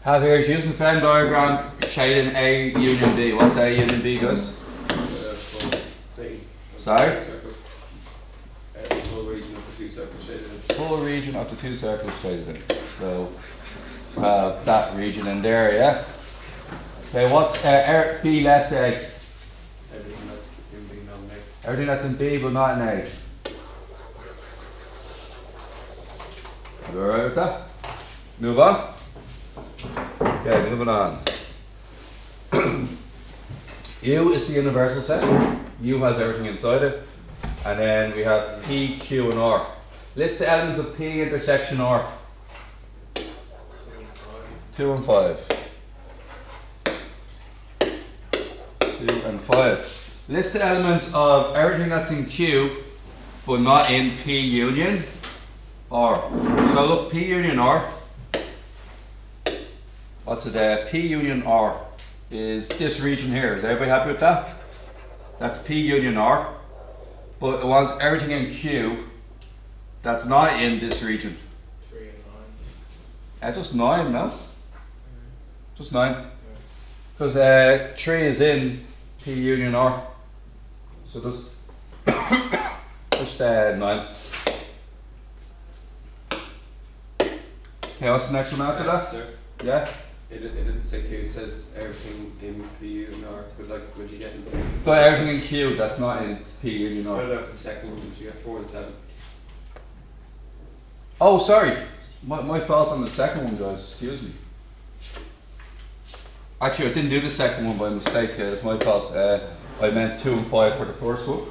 Have here is using the Venn diagram shading A union B. What's A union B, guys? Sorry? Full region of the two circles shaded in. Full region of the two circles shaded in. So have that region in there, yeah? Okay, what's B less A? Everything that's in B, not in A. Everything that's in B but not in A. You alright with that? Move on? Okay, moving on. U is the universal set. U has everything inside it. And then we have P, Q and R. List the elements of P intersection R. 2 and 5. 2 and 5. List the elements of everything that's in Q but not in P union R. So look, P union R. What's it there? P union R is this region here. Is everybody happy with that? That's P union R. But it wants everything in Q that's not in this region. 3 and 9. Just 9, no? Just 9. Because 3 is in P union R. So just 9. Okay, what's the next one after that? Sir? Yeah? It doesn't say Q, it says everything in P union R, but like, would you get in But everything in Q that's not in P union R. What about the second one, would you get 4 and 7? Oh, sorry. My fault on the second one, guys. Excuse me. Actually, I didn't do the second one by mistake. It's my fault. I meant 2 and 5 for the first one.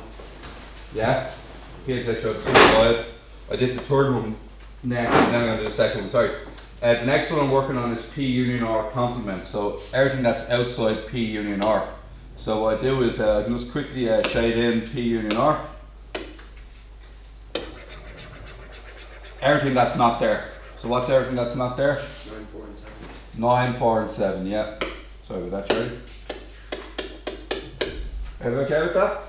Yeah. Kids, I showed 2 and 5. I did the third one next, and then I'm going to do the second one. Sorry. The next one I'm working on is P union R complement. So everything that's outside P union R. So what I do is I can just quickly shade in P union R. Everything that's not there. So what's everything that's not there? 9, 4 and 7. 9, 4 and 7, yeah. Sorry about that, Charlie. Everybody okay with that?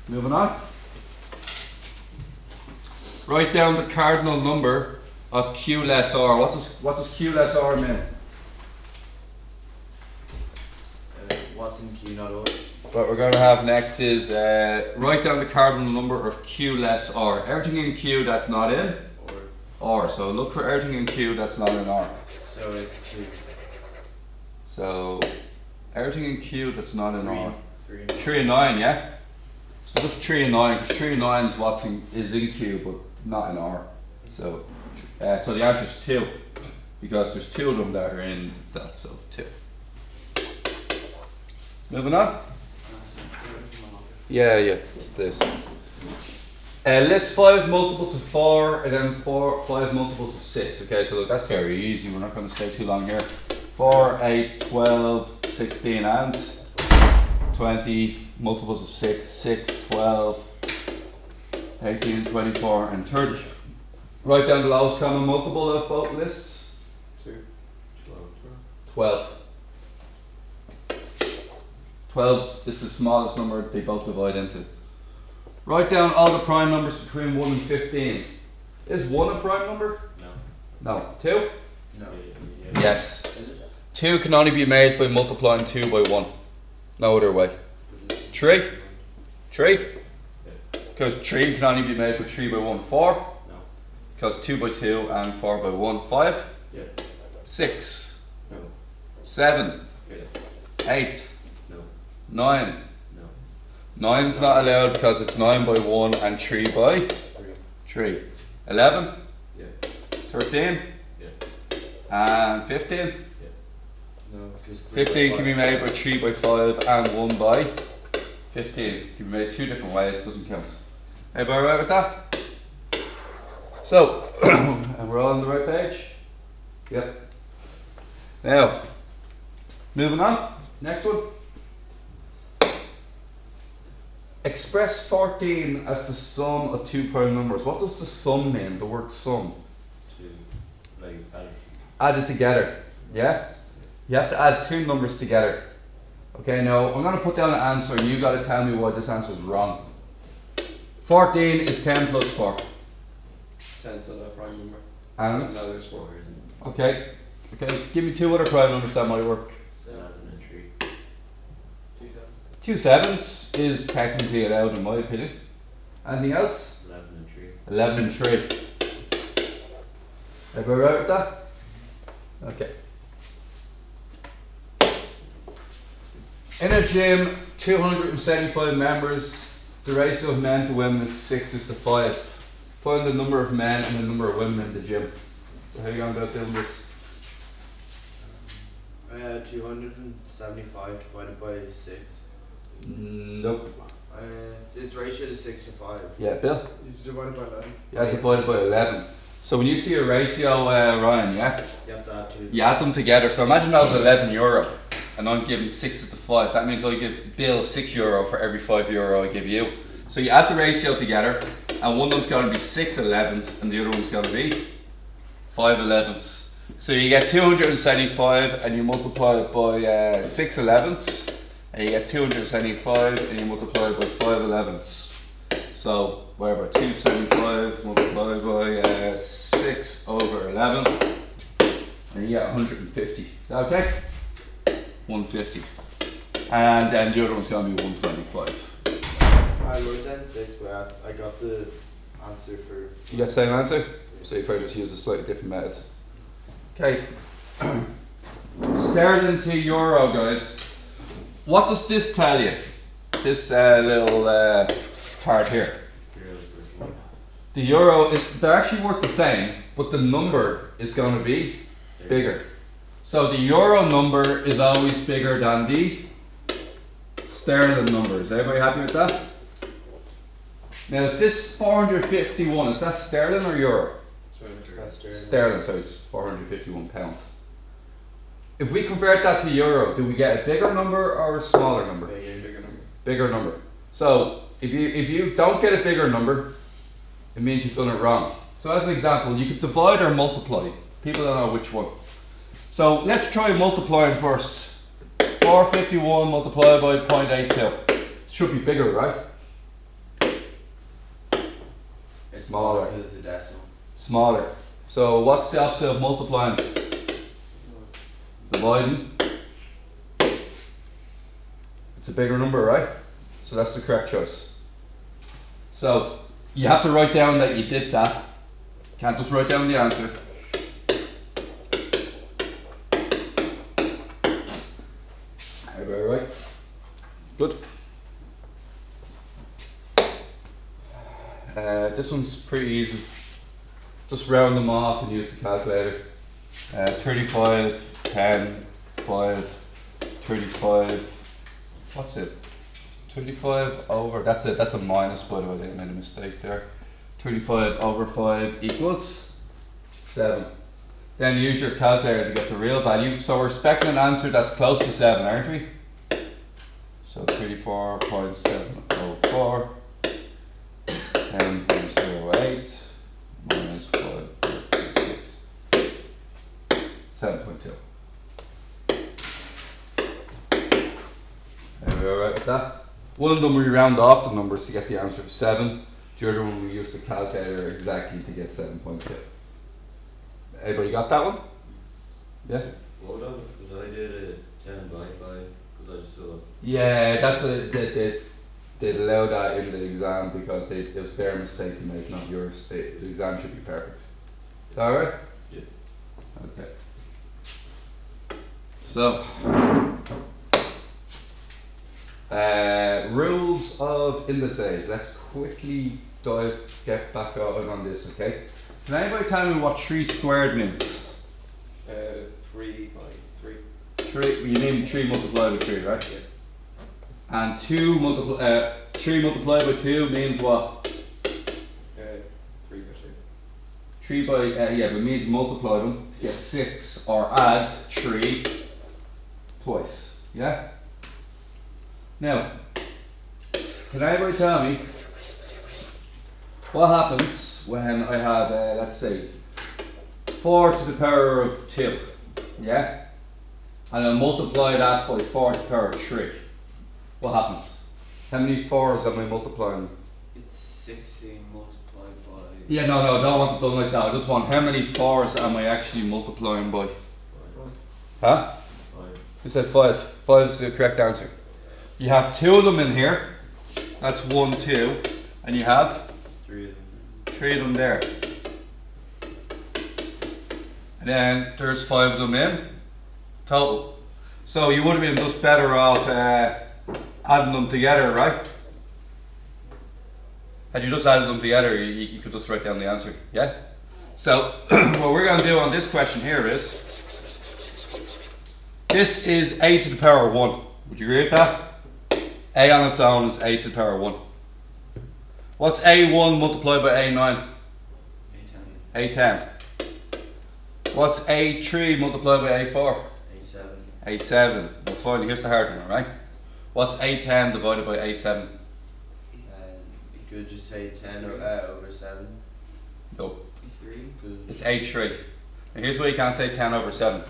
Moving on. Write down the cardinal number of Q less R. What does Q less R mean? What's in Q, not O? What we're going to have next is write down the cardinal number of Q less R. Everything in Q that's not in R. So look for everything in Q that's not in R. So it's 2. So everything in Q that's not in R. 3 3 and 9, yeah? So just 3 and 9, because 3 and 9 is what is in Q but not in R. So the answer is 2, because there's 2 of them that are in that, so 2. Moving on? Yeah, it's this. List 5 multiples of 4 and then 5 multiples of 6. Okay, so look, that's very easy, we're not going to stay too long here. 4, 8, 12, 16 and 20 multiples of 6, 6, 12, 18, 24 and 30. Write down the lowest common multiple of both lists. 2, 12, 12. 12 is the smallest number they both divide into. Write down all the prime numbers between 1 and 15. Is 1 a prime number? No. No. 2? No. Yes. 2 can only be made by multiplying 2 by 1. No other way. 3? 3? Because 3 can only be made by 3 by 1. 4? No. Because 2 by 2 and 4 by 1. 5? Yeah. 6? No. 7? Yeah. 8? No. 9? No. 9's not allowed because it's 9 by 1 and 3 by 3. 11? Yeah. 13? Yeah. And 15? Yeah. No, because 15 can be made by 3 by 5 and 1 by 15. Can be made 2 different ways, doesn't count. Everybody alright with that? So, and we're all on the right page? Yep. Now, moving on. Next one. Express 14 as the sum of 2 prime numbers. What does the sum mean, the word sum? To, like, Add it together, yeah? You have to add 2 numbers together. Okay, now I'm going to put down an answer and you've got to tell me why this answer is wrong. 14 is 10 plus 4. 10's not a prime number. And? No, there's 4 here, isn't it? Okay, Okay, give me two other prime numbers that might work. 7 and 3. 2 7. 2 sevens is technically allowed in my opinion. Anything else? 11 and 3. 11 and 3. Everybody right with that? Okay. In a gym, 275 members, the ratio of men to women is 6:5. Find the number of men and the number of women in the gym. So how are you going about doing this? 275 divided by 6. Nope. It's ratio to 6 to 5. Yeah, Bill? You divide by 11. Yeah, divided by 11. So when you see a ratio, Ryan, yeah? You have to add 2. You add them together. So imagine that was €11 and I'm giving 6:5. That means I give Bill €6 for every €5 I give you. So you add the ratio together and one of them's going to be 6 11s and the other one's going to be 5 11s. So you get 275 and you multiply it by 6 11s and you get 275 and you multiply it by 5 11s. So whatever, 275 multiplied by 6 over 11 and you get 150. Is that okay? 150. And then the other one's going to be 125. I wrote down 6, but I got the answer for. You got the same answer? So you probably just use a slightly different method. Okay. Sterling to euro, guys. What does this tell you? This little part here. The euro, they're actually worth the same, but the number is going to be bigger. So the euro number is always bigger than the sterling number. Is everybody happy with that? Now is this 451, is that sterling or euro? That's Sterling, so it's 451 pounds. If we convert that to euro, do we get a bigger number or a smaller number? Bigger number. Bigger number. So if you don't get a bigger number, it means you've done it wrong. So as an example, you could divide or multiply. People don't know which one. So let's try multiplying first. 451 multiplied by 0.82. It should be bigger, right? It's Smaller. because the decimal. Smaller. So what's the opposite of multiplying? Dividing. It's a bigger number, right? So that's the correct choice. So you have to write down that you did that. Can't just write down the answer. Everybody right? Good. This one's pretty easy. Just round them off and use the calculator. 35, 10, 5, 35. What's it? 35 over, that's it, that's a minus by the way, I made a mistake there. 35 over 5 equals 7. Then use your calculator to get the real value. So we're expecting an answer that's close to 7, aren't we? So 34.704 10.08 minus 5.6 7.2. Are we alright with that? One of them we round off the numbers to get the answer of 7. The other one we use the calculator exactly to get 7.2. Everybody got that one? Yeah? Hold on, because I did a 10 by 5, because I just saw. Yeah, that's they'd allow that in the exam because it was their mistake to make, not yours. The exam should be perfect. Is that alright? Yeah. Okay. So, rules of indices. Let's quickly get back on this, okay? Can anybody tell me what 3 squared means? 3 by 3. 3, you mean 3 multiplied by 3, right? Yeah. And 3 multiplied by 2 means what? 3 by 2. 3 by, yeah, but it means multiply them to get 6 or add 3 twice, yeah? Now, can anybody tell me what happens when I have, let's say, 4 to the power of 2, yeah? And I multiply that by 4 to the power of 3. What happens? How many 4s am I multiplying? It's 16 multiplied by. Yeah, no, I don't want it done like that. I just want how many 4s am I actually multiplying by? Huh? 5. Who said 5? 5 is the correct answer. You have 2 of them in here. That's 1, 2. And you have 3 of them. 3 of them there. And then there's 5 of them in total. So you would have been just better off adding them together, right? Had you just added them together, you could just write down the answer, yeah? So what we're going to do on this question here is, this is a to the power of 1. Would you agree with that? A on its own is a to the power of 1. What's a1 multiplied by a9? a10. What's a3 multiplied by a4? A7. a7. Well, finally, here's the hard one, alright? What's a10 divided by a7? You could just say 10 over 7. No. 3. It's a3. And here's why you can't say 10 over 7.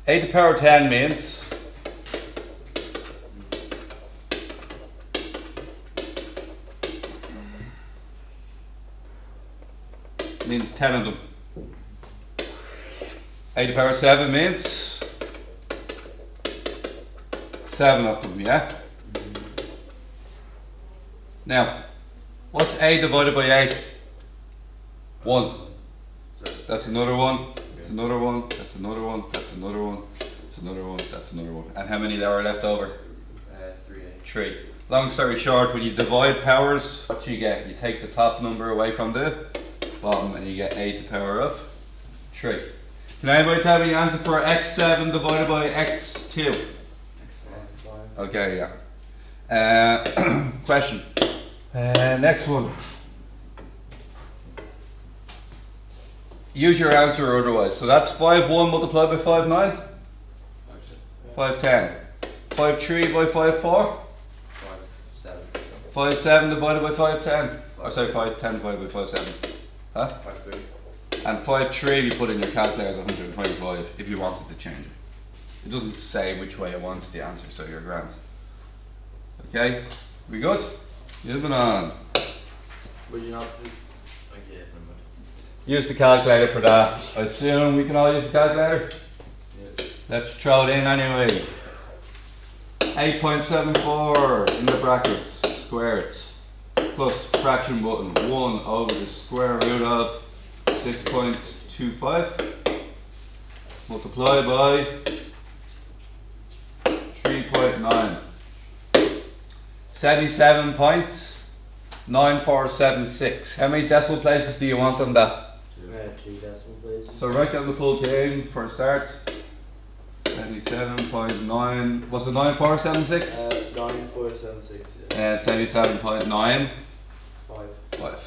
A to the power of 10 means means 10 of them. A to the power of 7 means 7 of them, yeah? Now, what's a divided by 8? 1. That's another one, that's another one, that's another one, that's another one, that's another one, that's another one. And how many there are left over? 3. 3. Long story short, when you divide powers, what you get? You take the top number away from the bottom and you get a to the power of 3. Can anybody tell me the answer for x7 divided by x2? X5. Okay, yeah. Question. Next one. Use your answer or otherwise. So that's 5-1 multiplied by 5-9? 5-10. 5-3 by 5-4? 5-7. 5-7 divided by 5-10. Or sorry, 5-10 divided by 5-7. Huh? 5-3. And 5-3 you put in your calculator as 125 if you wanted to change it. It doesn't say which way it wants the answer, so you're grand. Okay? We good? Moving on. Would you not do? Okay, never mind. Use the calculator for that. I assume we can all use the calculator? Yeah. Let's throw it in anyway. 8.74 in the brackets, square it, plus fraction button, 1 over the square root of 6.25, multiplied by 3.9. 77.9476. How many decimal places do you want on that? 3 decimal places. So write down the full chain for a start. 77.9. Was it 9476? 9476. Yeah. 77.9. 5. 5.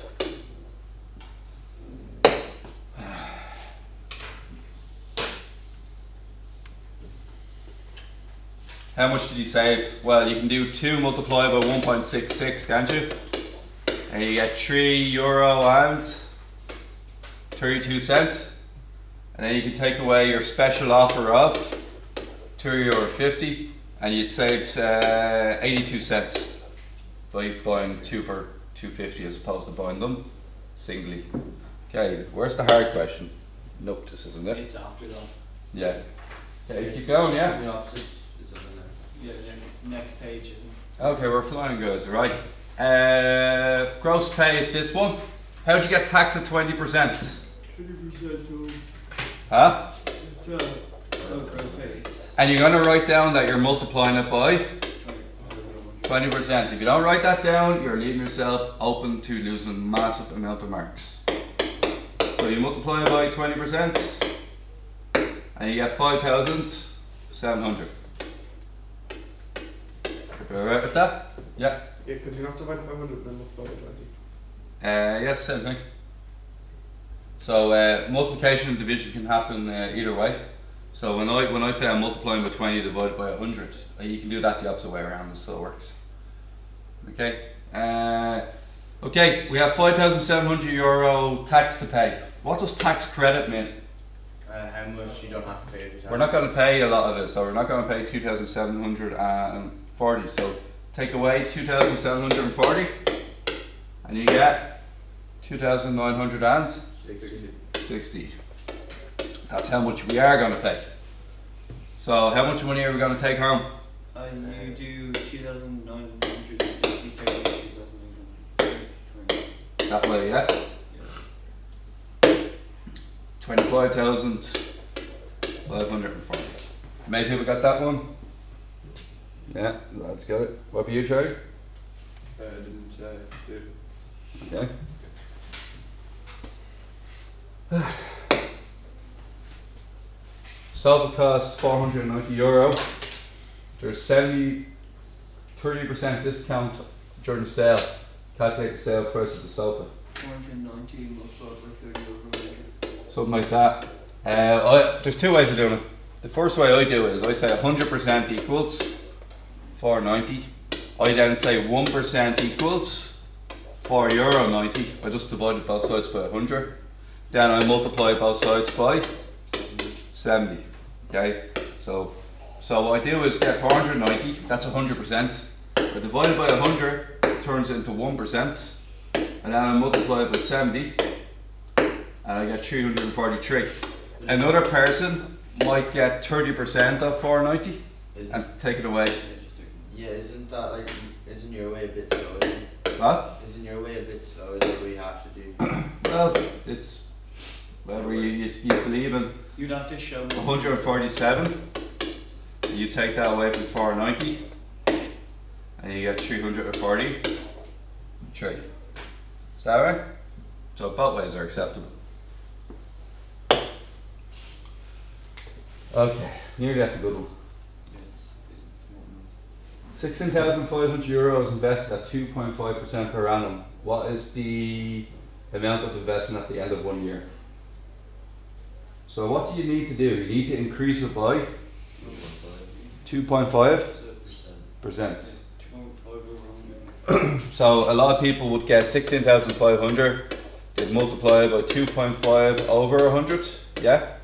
How much did you save? Well, you can do 2 multiplied by 1.66, can't you? And you get €3 and 32 cents. And then you can take away your special offer of €2.50 and you'd save 82 cents by buying 2 for $2.50 as opposed to buying them singly. Okay, where's the hard question? Nope, this isn't it. It's after that. Yeah. Okay, keep going, yeah? The opposite is on the next. Yeah, then it's next page. Isn't it? Okay, we're flying guys, right. Gross pay is this one. How'd you get taxed at 20%? 20% Huh? gross pay. And you're going to write down that you're multiplying it by 20%. If you don't write that down, you're leaving yourself open to losing massive amount of marks. So you multiply by 20% and you get 5,700. Am I right with that? Yeah. Yeah, could you not divide it by 100 and then multiply by 20? Yes, same thing. So multiplication and division can happen either way. So when I say I'm multiplying by 20 divided by 100, you can do that the opposite way around, it still works. Okay. Okay, we have €5,700 tax to pay. What does tax credit mean? How much you don't have to pay every time. We're not going to pay a lot of it, so we're not going to pay 2,740. So take away 2,740, and you get 2,960. That's how much we are going to pay. So how much money are we going to take home? You do 2,960, 2,820. That way, yeah? 25,540. Many people got that one? Yeah, that's got it. What about you, Charlie? I didn't do. Okay. Sofa costs €490. There's 30% discount during the sale. Calculate the sale price of the sofa. 490 multiplied by 30 over 100. Something like that. There's two ways of doing it. The first way I do it is I say 100% equals 490. I then say 1% equals €4.90. I just divided both sides by 100. Then I multiply both sides by 70. Okay, so what I do is get 490, that's 100%. I divide it by 100, it turns into 1%. And then I multiply it by 70, and I get 343. Another person might get 30% of 490 and take it away. Yeah, isn't that like, isn't your way a bit slow? What? Isn't your way a bit slow? Is what we have to do? Well, it's whatever you believe in. You'd have to show me. 147. You take that away from 490, and you get 343. Is that right? So both ways are acceptable. Okay, nearly at the good one. €16,500 invested at 2.5% per annum. What is the amount of investment at the end of 1 year? So what do you need to do? You need to increase it by 2.5%. So a lot of people would get 16,500. They'd multiply by 2.5 over 100. Yeah.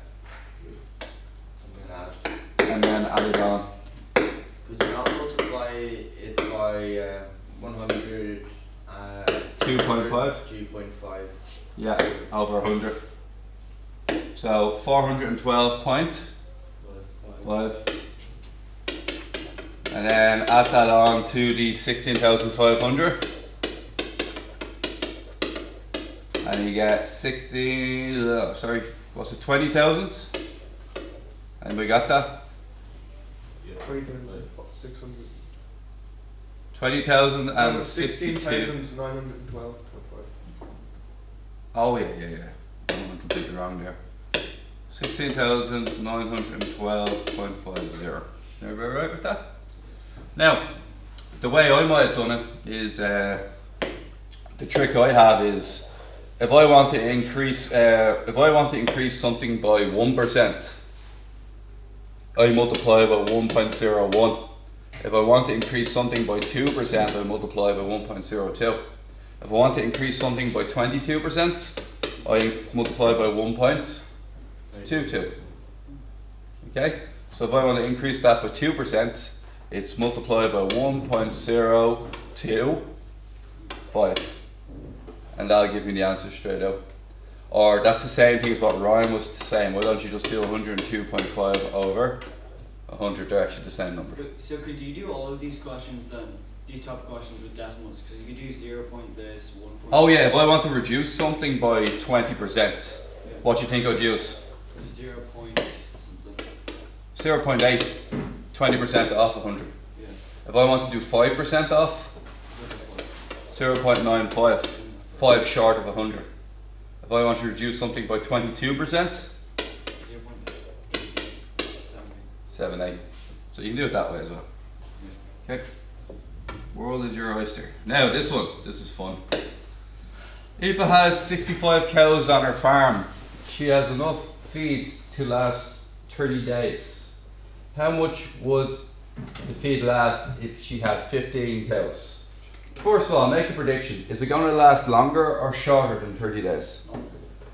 And then add it on. Could you not multiply it by 100? 2.5. 2.5. Yeah, over 100. So 412.5. And then add that on to the 16,500. And you get 20,000. And we got that? 20,600. 20,062. 16,912.5. Oh yeah. I'm completely wrong there. 16,912.50. Everybody right with that? Now, the way I might have done it is, the trick I have is, if I want to increase something by 1%, I multiply by 1.01. If I want to increase something by 2%, I multiply by 1.02. If I want to increase something by 22%, I multiply by 1.22. Okay? So if I want to increase that by 2%, it's multiplied by 1.025. And that'll give me the answer straight out. Or that's the same thing as what Ryan was saying. Why don't you just do 102.5 over 100? They're actually the same number. So could you do all of these questions then? These top questions with decimals? Because you could do 0 point this, 1 point. Oh yeah, if I want to reduce something by 20%, what do you think I'd use? 0 point something. 0.8, 20% off 100. Yeah. If I want to do 5% off, 0.95, 5 short of 100. If I want to reduce something by 22%, 0.78. So you can do it that way as well. Okay. World is your oyster. Now this is fun. Eva has 65 cows on her farm. She has enough feed to last 30 days. How much would the feed last if she had 15 cows? First of all, make a prediction. Is it going to last longer or shorter than 30 days?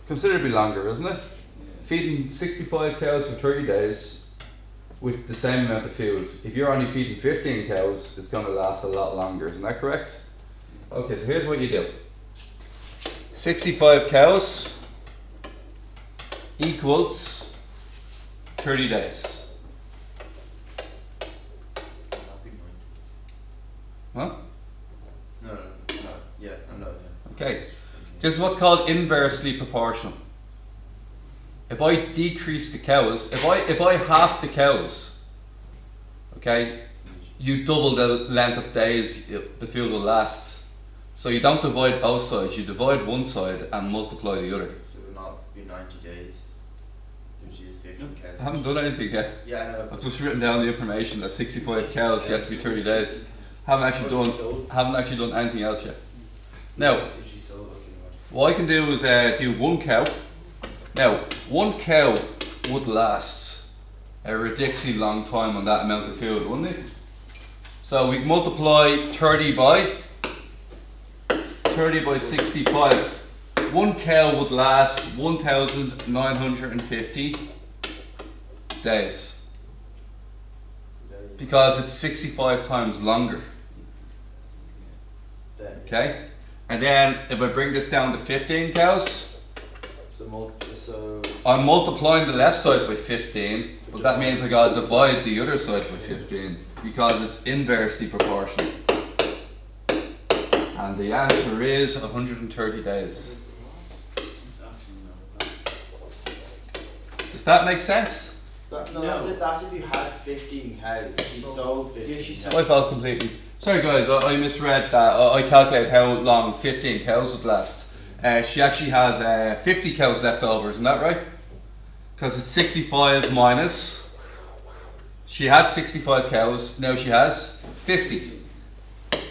Considerably longer, isn't it? Feeding 65 cows for 30 days with the same amount of food. If you're only feeding 15 cows, it's going to last a lot longer. Isn't that correct? Okay, so here's what you do. 65 cows equals 30 days. Huh? No, yeah, I'm not. Okay. This is what's called inversely proportional. If I decrease the cows, if I half the cows, okay, you double the length of days the field will last. So you don't divide both sides, you divide one side and multiply the other. So it will not be 90 days. Which is 15 cows. I haven't done anything yet. Yeah, I know. I've just written down the information that 65 cows gets to be 30 days. Haven't actually done anything else yet. Now, what I can do is do one cow. Now, one cow would last a ridiculously long time on that amount of food, wouldn't it? So we multiply 30 by 65. One cow would last 1,950 days because it's 65 times longer. Okay, and then if I bring this down to 15 cows, So I'm multiplying the left side by 15, but that means I gotta divide the other side by 15 because it's inversely proportional. And the answer is 130 days. Does that make sense? That's if you had 15 cows. She sold 15 cows. I felt completely. Sorry guys, I misread that. I calculated how long 15 cows would last. She actually has 50 cows left over, isn't that right? Because it's 65 minus. She had 65 cows, now she has 50.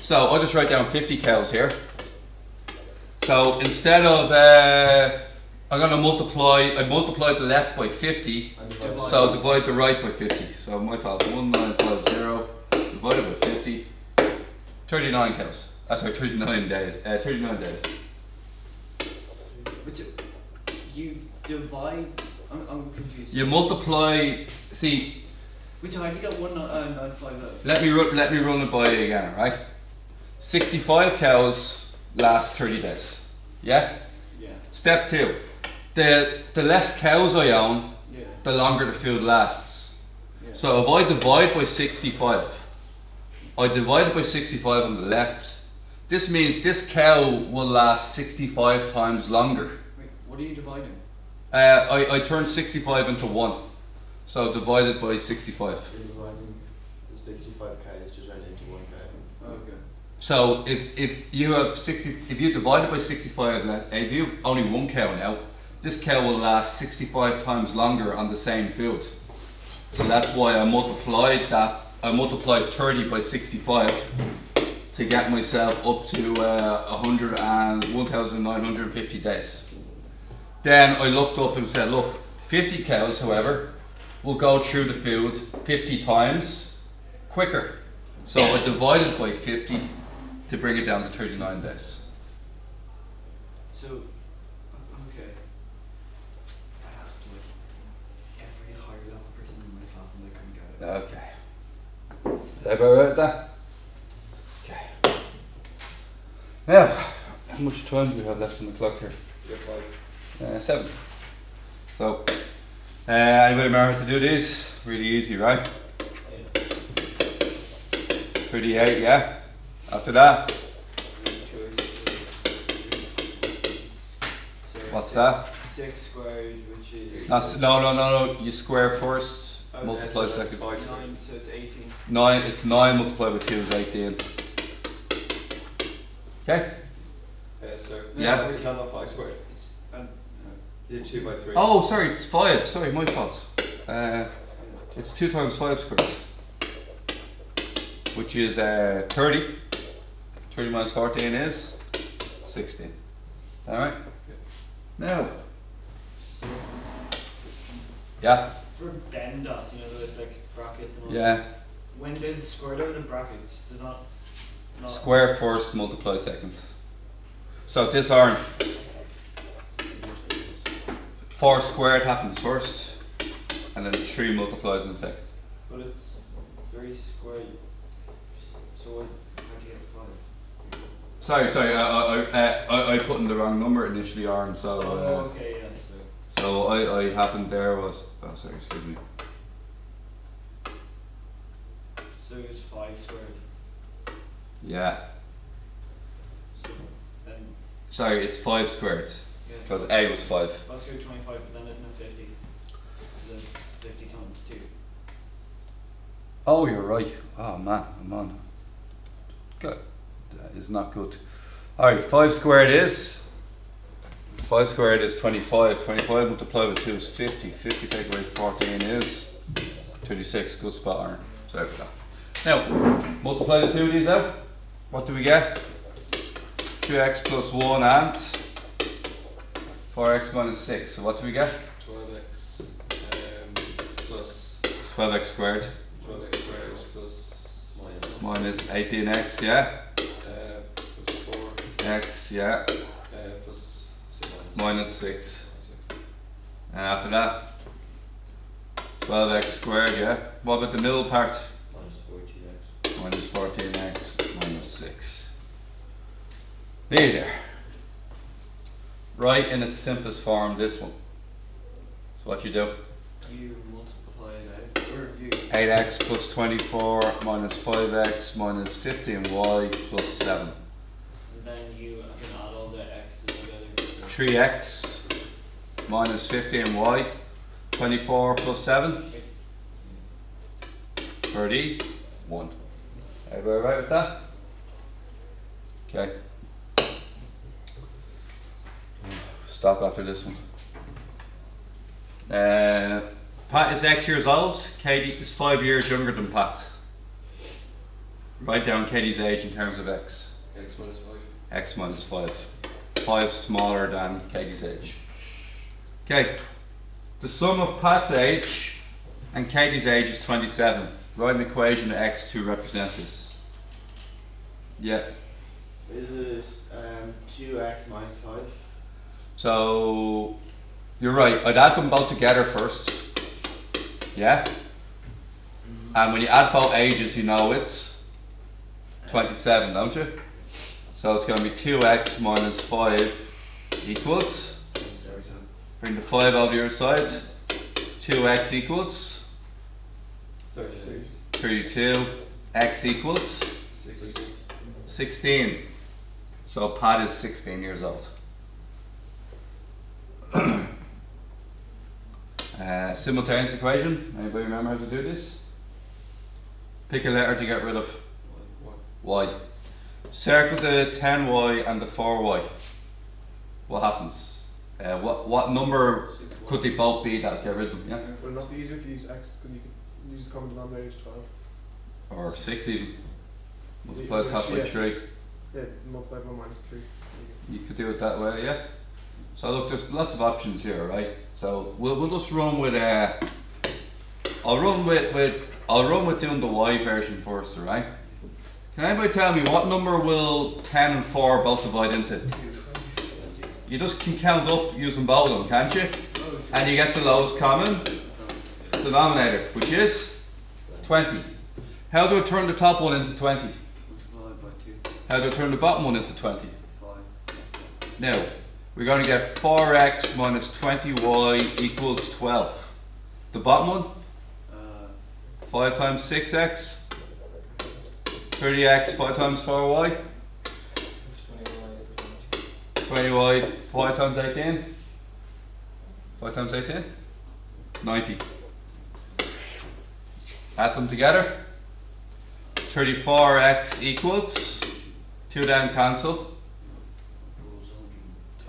So I'll just write down 50 cows here. So instead of, I'm going to multiply, I multiplied the left by 50, so divide the right by 50. So my fault, 1950 divided by 50, 39 cows. Sorry, 39 days. 39 days. But you divide. I'm confused. You multiply. See. Which how do you get 1950? Let me run it by you again, right? 65 cows last 30 days. Yeah. Yeah. Step 2. The less cows I own, the longer the field lasts. Yeah. So if I divide by 65, I divide by 65 on the left. This means this cow will last 65 times longer. Wait, what are you dividing? I turned 65 into 1. So divided by 65. You're dividing the 65 cows to turn into 1 cow. Okay. So if you have 60, if you divide it by 65, if you have only 1 cow now, this cow will last 65 times longer on the same field. So that's why I multiplied that. I multiplied 30 by 65 to get myself up to 1,950 days. Then I looked up and said, look, 50 cows, however, will go through the field 50 times quicker. So I divided by 50 to bring it down to 39 days. So, okay. I asked like every higher level person in my class and they couldn't get it. Okay. Is that about right there? Okay. Now, how much time do we have left on the clock here? You're fine. 7. So, anybody remember how to do these? Really easy, right? 38, yeah. After that, what's that? 6 squared, which is. No. You square first, multiply so that's second. 5 squared. So it's 18. 9. It's 9 multiplied by 2 is 18. Okay. So Yeah. It's not 5 squared. You did 2 by 3. Oh, sorry, it's 5. Sorry, my fault. It's 2 times 5 squared, which is 30. 30 minus 14 is 16. Alright? Now. Yeah? For BEMDAS, you know, there's like brackets and all Yeah. that. When there's a squared over the brackets, there's not Square first, multiply second. So this aren't 4 squared happens first, and then 3 multiplies in second. But it's very square. So how do you get 5? Sorry, I put in the wrong number initially, Aaron. So Okay, yeah. so I happened there was. Oh, sorry, excuse me. So it's 5 squared. Yeah. So then, Sorry, it's 5 squared. yeah. Because A was 5. 5 squared 25, but then isn't it 50? Then 50 times 2. Oh, you're right. Oh man, I'm on. Good. That is not good. Alright, 5 squared is 25. 25 multiplied with 2 is 50. 50 take away 14 is 36. Good spot, Aaron. Sorry for that. Now, multiply the two of these out. What do we get? 2x plus 1 and 4x minus 6. So what do we get? 12x plus 12x squared 12x squared plus minus 18x, yeah? plus 4 X, yeah? plus 6 Minus 6. And after that, 12x squared, yeah? What about the middle part? Minus 14x minus 6. There. Right in its simplest form, this one. So what you do? You multiply it out, or you 8x plus 24 minus 5x minus 15y plus 7. and then you can add all the x's together. 3x minus 15y. 24 plus 7. 31. Everybody right with that? Okay. Stop after this one. Pat is X years old. Katie is 5 years younger than Pat. Write down Katie's age in terms of X. x minus 5. X minus 5. 5 smaller than Katie's age. Okay. The sum of Pat's age and Katie's age is 27. Write an equation to X to represent this. Yeah. Is it 2x minus 5? So you're right. I'd add them both together first. Yeah. And when you add both ages, you know it's 27, don't you? So it's going to be 2x minus 5 equals. Bring the 5 over the other side. 2x equals 32. X equals 16. So Pat is 16 years old. Simultaneous equation. Anybody remember how to do this? Pick a letter to get rid of y. Circle the 10y and the 4y. What happens? What number could they both be that get rid of them? Yeah? Would it not be easier if you use x, because you could use the common denominator is 12? Or 6 even. Multiply the top by Yeah. 3. Yeah, multiply by minus 3. You could do it that way, yeah. So look, there's lots of options here, right? So we'll just run with I'll run with doing the y version first, alright? Can anybody tell me what number will 10 and 4 both divide into? You just can count up using both of them, can't you? And you get the lowest common denominator, which is 20. How do I turn the top one into 20? Multiplied by 2. How do I turn the bottom one into 20? 5. Now, we're going to get 4x minus 20y equals 12. The bottom one? 5 times 6x. 30x, 5 times 4y. 20y, 5 times 18. 5 times 18? 90. Add them together. 34x equals 2 down cancel.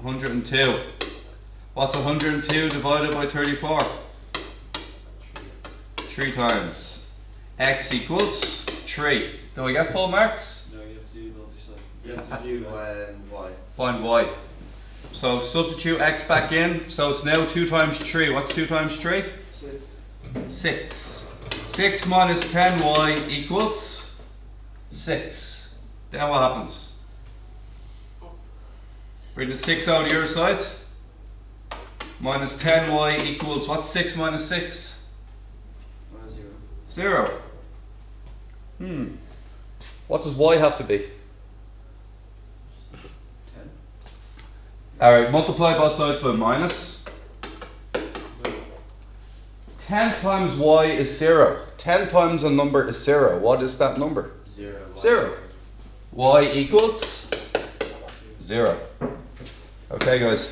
102. What's 102 divided by 34? 3 times. X equals 3. Do I get full marks? No, you have to do the other side. You have to do y. Find y. So substitute x back in. So it's now 2 times 3. What's 2 times 3? 6. 6. 6 minus 10y equals 6. Then what happens? Bring the 6 out the other side. Minus 10y equals, what's 6 minus 6? 0. 0. What does y have to be? 10. Alright, multiply both sides by minus. 10 times y is 0. 10 times a number is 0. What is that number? 0. 0. y equals 0. Okay, guys.